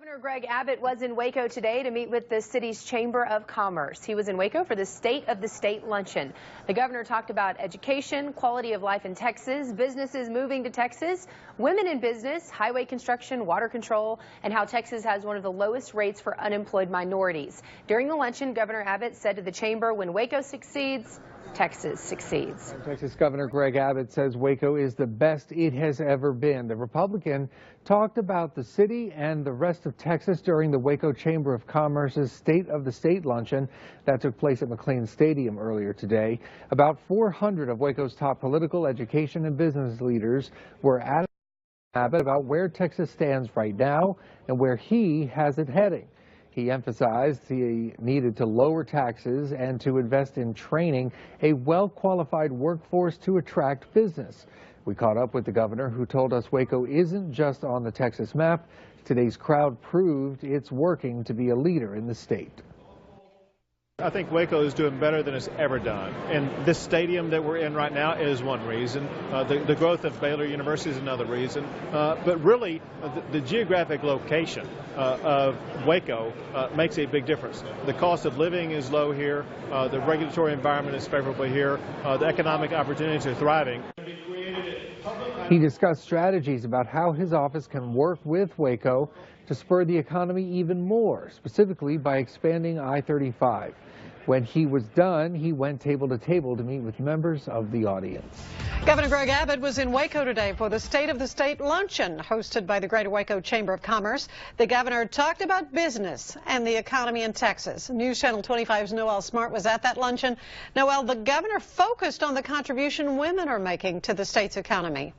Governor Greg Abbott was in Waco today to meet with the city's Chamber of Commerce. He was in Waco for the State of the State luncheon. The governor talked about education, quality of life in Texas, businesses moving to Texas, women in business, highway construction, water control, and how Texas has one of the lowest rates for unemployed minorities. During the luncheon, Governor Abbott said to the chamber, when Waco succeeds, Texas succeeds. Texas Governor Greg Abbott says Waco is the best it has ever been. The Republican talked about the city and the rest of Texas during the Waco Chamber of Commerce's State of the State luncheon that took place at McLean Stadium earlier today. About 400 of Waco's top political, education, and business leaders were at Abbott about where Texas stands right now and where he has it heading. He emphasized he needed to lower taxes and to invest in training a well-qualified workforce to attract business. We caught up with the governor, who told us Waco isn't just on the Texas map. Today's crowd proved it's working to be a leader in the state. I think Waco is doing better than it's ever done. And this stadium that we're in right now is one reason. The growth of Baylor University is another reason. But really, the geographic location of Waco makes a big difference. The cost of living is low here. The regulatory environment is favorable here. The economic opportunities are thriving. He discussed strategies about how his office can work with Waco to spur the economy even more, specifically by expanding I-35. When he was done, he went table to table to meet with members of the audience. Governor Greg Abbott was in Waco today for the State of the State luncheon hosted by the Greater Waco Chamber of Commerce. The governor talked about business and the economy in Texas. News Channel 25's Noel Smart was at that luncheon. Noel, the governor focused on the contribution women are making to the state's economy.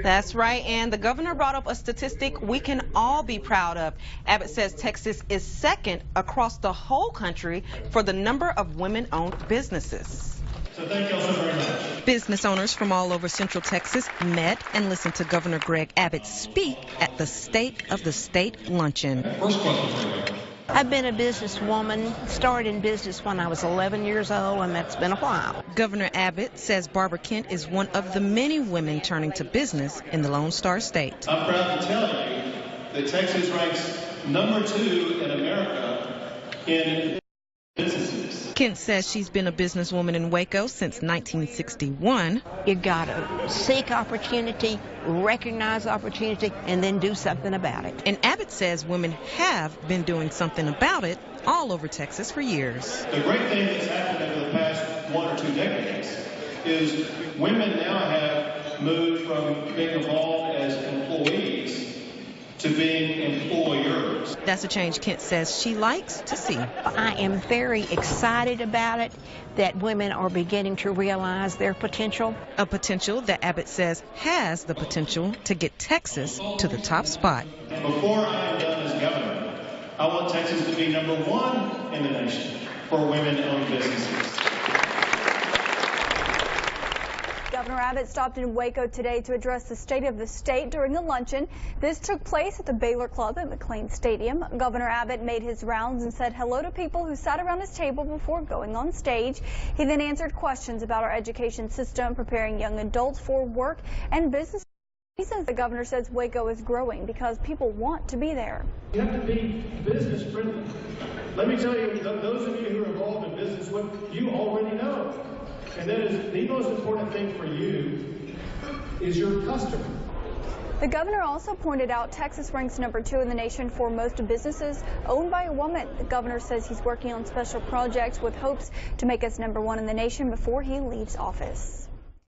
That's right, and the governor brought up a statistic we can all be proud of. Abbott says Texas is second across the whole country for the number of women-owned businesses. So thank you all so very much. Business owners from all over Central Texas met and listened to Governor Greg Abbott speak at the State of the State luncheon. First question for you. I've been a businesswoman, started in business when I was 11 years old, and that's been a while. Governor Abbott says Barbara Kent is one of the many women turning to business in the Lone Star State. I'm proud to tell you that Texas ranks number 2 in America in businesses. Kent says she's been a businesswoman in Waco since 1961. You gotta seek opportunity, recognize opportunity, and then do something about it. And Abbott says women have been doing something about it all over Texas for years. The great thing that's happened over the past 1 or 2 decades is women now have moved from being involved as employees to being employers. That's a change Kent says she likes to see. I am very excited about it, that women are beginning to realize their potential. A potential that Abbott says has the potential to get Texas to the top spot. Before I am done as governor, I want Texas to be number 1 in the nation for women-owned businesses. Governor Abbott stopped in Waco today to address the State of the State during the luncheon. This took place at the Baylor Club at McLean Stadium. Governor Abbott made his rounds and said hello to people who sat around his table before going on stage. He then answered questions about our education system, preparing young adults for work and business. He says the governor says Waco is growing because people want to be there. You have to be business friendly. Let me tell you, those of you who are involved in business, what you already know. And that is the most important thing for you is your customer. The governor also pointed out Texas ranks number 2 in the nation for most businesses owned by a woman. The governor says he's working on special projects with hopes to make us number 1 in the nation before he leaves office.